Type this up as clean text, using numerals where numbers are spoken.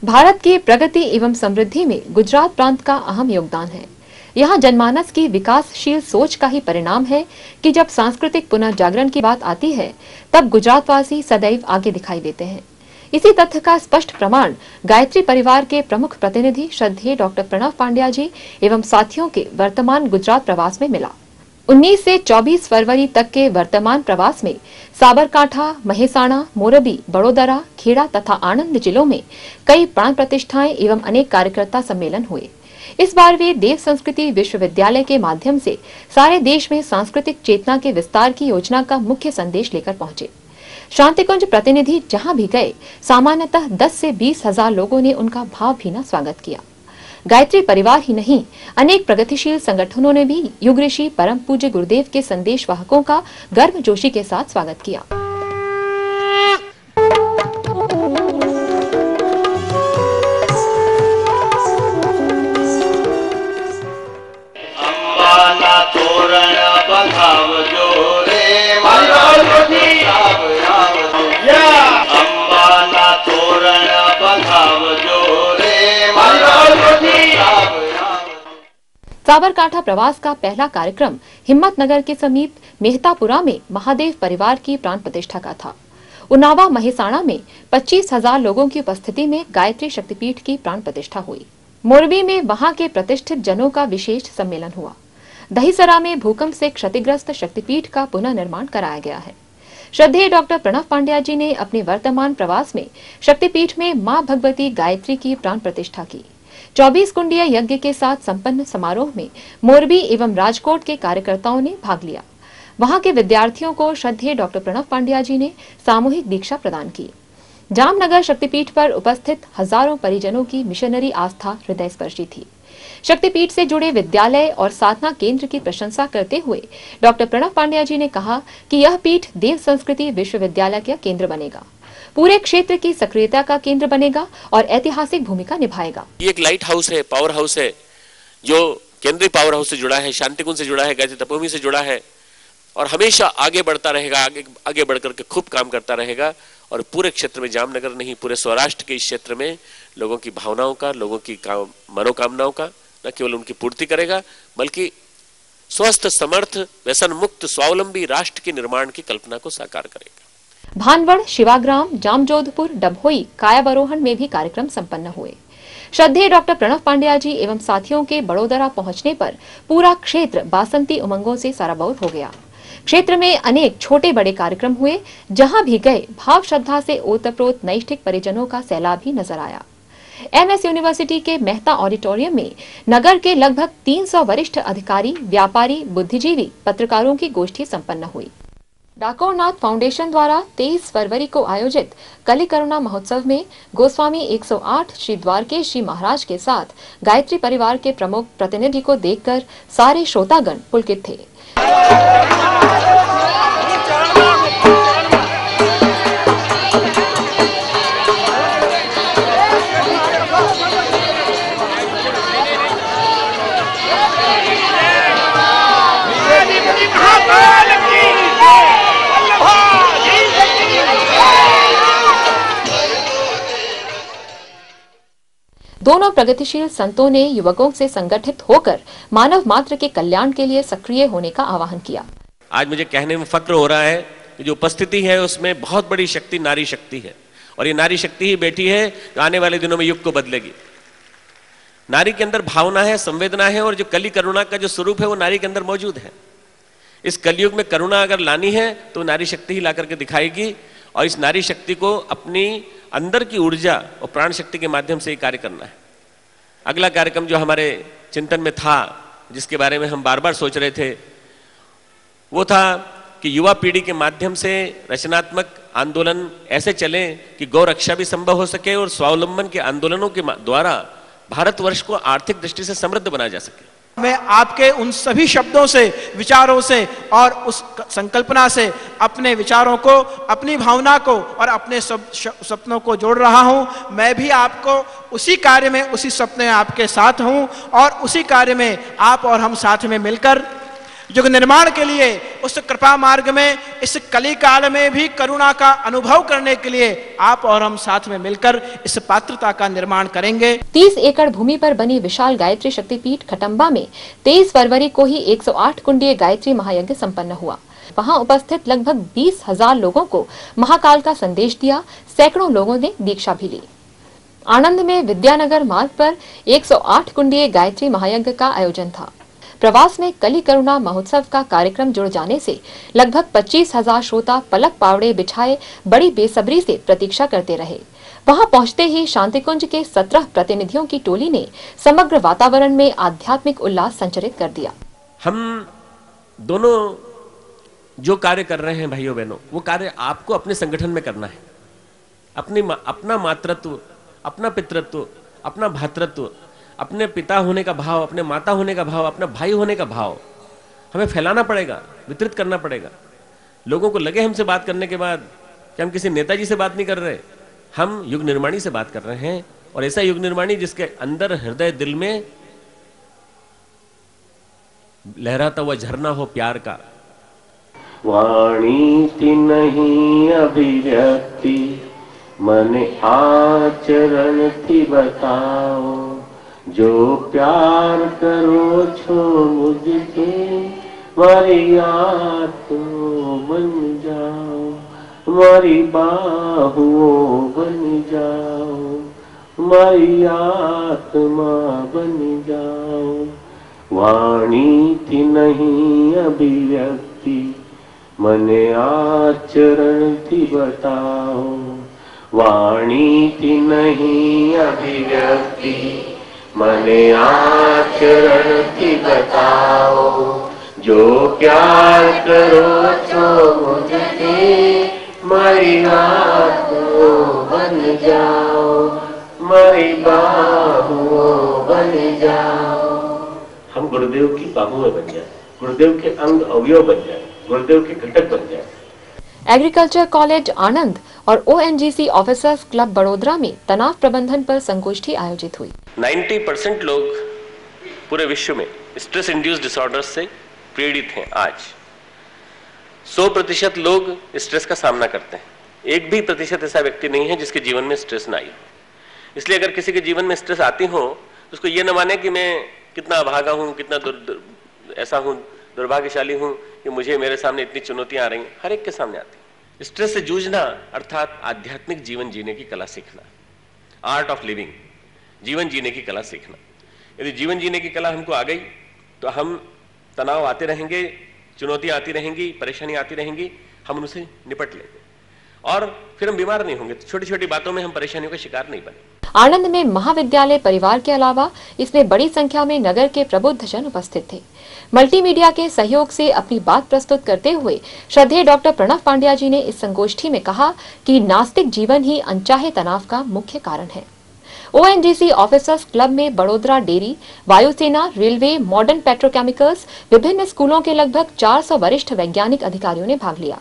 भारत की प्रगति एवं समृद्धि में गुजरात प्रांत का अहम योगदान है। यहाँ जनमानस की विकासशील सोच का ही परिणाम है कि जब सांस्कृतिक पुनर्जागरण की बात आती है तब गुजरातवासी सदैव आगे दिखाई देते हैं। इसी तथ्य का स्पष्ट प्रमाण गायत्री परिवार के प्रमुख प्रतिनिधि श्रद्धेय डॉक्टर प्रणव पांड्या जी एवं साथियों के वर्तमान गुजरात प्रवास में मिला। 19 से 24 फरवरी तक के वर्तमान प्रवास में साबरकांठा, महेसाणा, मोरबी, बड़ोदरा, खेड़ा तथा आनंद जिलों में कई प्राण प्रतिष्ठाएं एवं अनेक कार्यकर्ता सम्मेलन हुए। इस बार वे देव संस्कृति विश्वविद्यालय के माध्यम से सारे देश में सांस्कृतिक चेतना के विस्तार की योजना का मुख्य संदेश लेकर पहुंचे। शांतिकुंज प्रतिनिधि जहां भी गए, सामान्यतः 10 से 20 हजार लोगों ने उनका भावभीना स्वागत किया। गायत्री परिवार ही नहीं, अनेक प्रगतिशील संगठनों ने भी युग ऋषि परम पूज्य गुरुदेव के संदेश वाहकों का गर्मजोशी के साथ स्वागत किया। साबरकांठा प्रवास का पहला कार्यक्रम हिम्मतनगर के समीप मेहतापुरा में महादेव परिवार की प्राण प्रतिष्ठा का था। उन्नावा महेसाणा में 25,000 लोगों की उपस्थिति में गायत्री शक्तिपीठ की प्राण प्रतिष्ठा हुई। मोरबी में वहां के प्रतिष्ठित जनों का विशेष सम्मेलन हुआ। दहीसरा में भूकंप से क्षतिग्रस्त शक्तिपीठ का पुनर्निर्माण कराया गया है। श्रद्धेय डॉक्टर प्रणव पांड्या जी ने अपने वर्तमान प्रवास में शक्तिपीठ में मां भगवती गायत्री की प्राण प्रतिष्ठा की। 24 कुंडीय यज्ञ के साथ संपन्न समारोह में मोरबी एवं राजकोट के कार्यकर्ताओं ने भाग लिया। वहां के विद्यार्थियों को श्रद्धेय डॉक्टर प्रणव पांड्या जी ने सामूहिक दीक्षा प्रदान की। जामनगर शक्तिपीठ पर उपस्थित हजारों परिजनों की मिशनरी आस्था हृदय स्पर्शी थी। शक्तिपीठ से जुड़े विद्यालय और साधना केंद्र की प्रशंसा करते हुए डॉक्टर प्रणव पांड्या जी ने कहा कि यह पीठ देव संस्कृति विश्वविद्यालय का केंद्र बनेगा, पूरे क्षेत्र की सक्रियता का केंद्र बनेगा और ऐतिहासिक भूमिका निभाएगा। ये एक लाइट हाउस है, पावर हाउस है, जो केंद्रीय पावर हाउस से जुड़ा है, शांतिकुंज से जुड़ा है, गायत्री तपोभूमि से जुड़ा है और हमेशा आगे बढ़ता रहेगा, आगे बढ़कर के खूब काम करता रहेगा और पूरे क्षेत्र में, जामनगर नहीं पूरे सौराष्ट्र के इस क्षेत्र में लोगों की भावनाओं का, लोगों की मनोकामनाओं का न केवल उनकी पूर्ति करेगा बल्कि स्वस्थ, समर्थ, व्यसन मुक्त, स्वावलंबी राष्ट्र के निर्माण की कल्पना को साकार करेगा। भानवड़, शिवाग्राम, जामजोधपुर, डभोई, कायावरोहण में भी कार्यक्रम संपन्न हुए। श्रद्धेय डॉक्टर प्रणव पांड्या जी एवं साथियों के बड़ोदरा पहुंचने पर पूरा क्षेत्र बासंती उमंगों से सराबोर हो गया। क्षेत्र में अनेक छोटे बड़े कार्यक्रम हुए। जहां भी गए भाव श्रद्धा से ओतप्रोत नैष्ठिक परिजनों का सैलाब ही नजर आया। एमएस यूनिवर्सिटी के मेहता ऑडिटोरियम में नगर के लगभग 300 वरिष्ठ अधिकारी, व्यापारी, बुद्धिजीवी, पत्रकारों की गोष्ठी संपन्न हुई। डाकोरनाथ फाउंडेशन द्वारा 23 फरवरी को आयोजित कली करुणा महोत्सव में गोस्वामी 108 श्री द्वारकेश जी महाराज के साथ गायत्री परिवार के प्रमुख प्रतिनिधि को देखकर सारे श्रोतागण पुलकित थे। दोनों प्रगतिशील संतों ने युवकों से संगठित होकर मानव मात्र के कल्याण के लिए सक्रिय होने का आह्वान किया। आज मुझे कहने में फक्र हो रहा है कि जो उपस्थिति है उसमें बहुत बड़ी शक्ति नारी शक्ति है और ये नारी शक्ति ही बैठी है जो आने वाले दिनों में युग को बदलेगी। नारी के अंदर भावना है, संवेदना है और जो कली करुणा का जो स्वरूप है वो नारी के अंदर मौजूद है। इस कलयुग में करुणा अगर लानी है तो नारी शक्ति ही ला करके दिखाएगी और इस नारी शक्ति को अपनी अंदर की ऊर्जा और प्राण शक्ति के माध्यम से ही कार्य करना है। अगला कार्यक्रम जो हमारे चिंतन में था, जिसके बारे में हम बार बार सोच रहे थे, वो था कि युवा पीढ़ी के माध्यम से रचनात्मक आंदोलन ऐसे चलें कि गौ रक्षा भी संभव हो सके और स्वावलंबन के आंदोलनों के द्वारा भारतवर्ष को आर्थिक दृष्टि से समृद्ध बनाया जा सके। मैं आपके उन सभी शब्दों से, विचारों से और उस संकल्पना से अपने विचारों को, अपनी भावना को और अपने सपनों को जोड़ रहा हूं। मैं भी आपको उसी कार्य में, उसी सपने में आपके साथ हूं और उसी कार्य में आप और हम साथ में मिलकर युग निर्माण के लिए, उस कृपा मार्ग में इस कली काल में भी करुणा का अनुभव करने के लिए आप और हम साथ में मिलकर इस पात्रता का निर्माण करेंगे। 30 एकड़ भूमि पर बनी विशाल गायत्री शक्तिपीठ खटम्बा में 23 फरवरी को ही 108 कुंडीय गायत्री महायज्ञ संपन्न हुआ। वहां उपस्थित लगभग 20,000 लोगों को महाकाल का संदेश दिया। सैकड़ों लोगों ने दीक्षा भी ली। आणंद में विद्यानगर मार्ग पर 108 कुंडीय गायत्री महायज्ञ का आयोजन था। प्रवास में कली करुणा महोत्सव का कार्यक्रम जुड़ जाने से लगभग 25,000 श्रोता पलक पावड़े बिछाए बड़ी बेसब्री से प्रतीक्षा करते रहे। वहां पहुंचते ही शांतिकुंज के 17 प्रतिनिधियों की टोली ने समग्र वातावरण में आध्यात्मिक उल्लास संचरित कर दिया। हम दोनों जो कार्य कर रहे हैं भाइयों बहनों, वो कार्य आपको अपने संगठन में करना है। अपना मातृत्व, अपना पितृत्व, अपना भातृत्व, अपने पिता होने का भाव, अपने माता होने का भाव, अपना भाई होने का भाव हमें फैलाना पड़ेगा, वितरित करना पड़ेगा। लोगों को लगे हमसे बात करने के बाद कि हम किसी नेताजी से बात नहीं कर रहे, हम युग निर्माणी से बात कर रहे हैं। और ऐसा युग निर्माणी जिसके अंदर हृदय दिल में लहराता हुआ झरना हो प्यार का। वाणी थी नहीं अभिव्यक्ति, मन आचरण थी बताओ। जो प्यार करो छो मुझसे, मारी आत्मा बन जाओ, मारी बाहुओं बन जाओ, मारी आत्मा बन जाओ। वाणी थी नहीं अभिव्यक्ति, मन आचरण थी बताओ। वाणी थी नहीं अभिव्यक्ति, मन आचरण थी बताओ। जो प्यार करो छो मुझसे, मारी आत्मा बन जाओ, मारी बाहुओं बन जाओ। हम गुरुदेव की बाहुएं बन जाए, गुरुदेव के अंग अवयव बन जाए, गुरुदेव के घटक बन जाए। एग्रीकल्चर कॉलेज आणंद और ONGC ऑफिसर्स क्लब बड़ोदरा में तनाव प्रबंधन पर संगोष्ठी आयोजित हुई। 90% लोग पूरे विश्व में स्ट्रेस इंड्यूस्ड डिसऑर्डर्स से पीड़ित हैं। आज 100% लोग स्ट्रेस का सामना करते हैं। 1% ऐसा व्यक्ति नहीं है जिसके जीवन में स्ट्रेस ना आई। इसलिए अगर किसी के जीवन में स्ट्रेस आती हो तो उसको ये न माने कि मैं कितना अभागा हूं, कितना ऐसा हूं, दुर्भाग्यशाली हूं कि मुझे मेरे सामने इतनी चुनौतियां आ रही हैं। हर एक के सामने आती है। स्ट्रेस से जूझना अर्थात आध्यात्मिक जीवन जीने की कला सीखना, आर्ट ऑफ लिविंग, जीवन जीने की कला सीखना। यदि जीवन जीने की कला हमको आ गई तो हम तनाव आते रहेंगे, चुनौतियां आती रहेंगी, परेशानी आती रहेंगी, हम उनसे निपट लेंगे और फिर हम बीमार नहीं होंगे। छोटी छोटी बातों में हम परेशानियों का शिकार नहीं बने। आणंद में महाविद्यालय परिवार के अलावा इसमें बड़ी संख्या में नगर के प्रबुद्ध जन उपस्थित थे। मल्टीमीडिया के सहयोग से अपनी बात प्रस्तुत करते हुए श्रद्धेय डॉक्टर प्रणव पांड्या जी ने इस संगोष्ठी में कहा कि नास्तिक जीवन ही अनचाहे तनाव का मुख्य कारण है। ONGC ऑफिसर्स क्लब में बड़ोदरा डेयरी, वायुसेना, रेलवे, मॉडर्न पेट्रोकेमिकल्स, विभिन्न स्कूलों के लगभग 400 वरिष्ठ वैज्ञानिक अधिकारियों ने भाग लिया।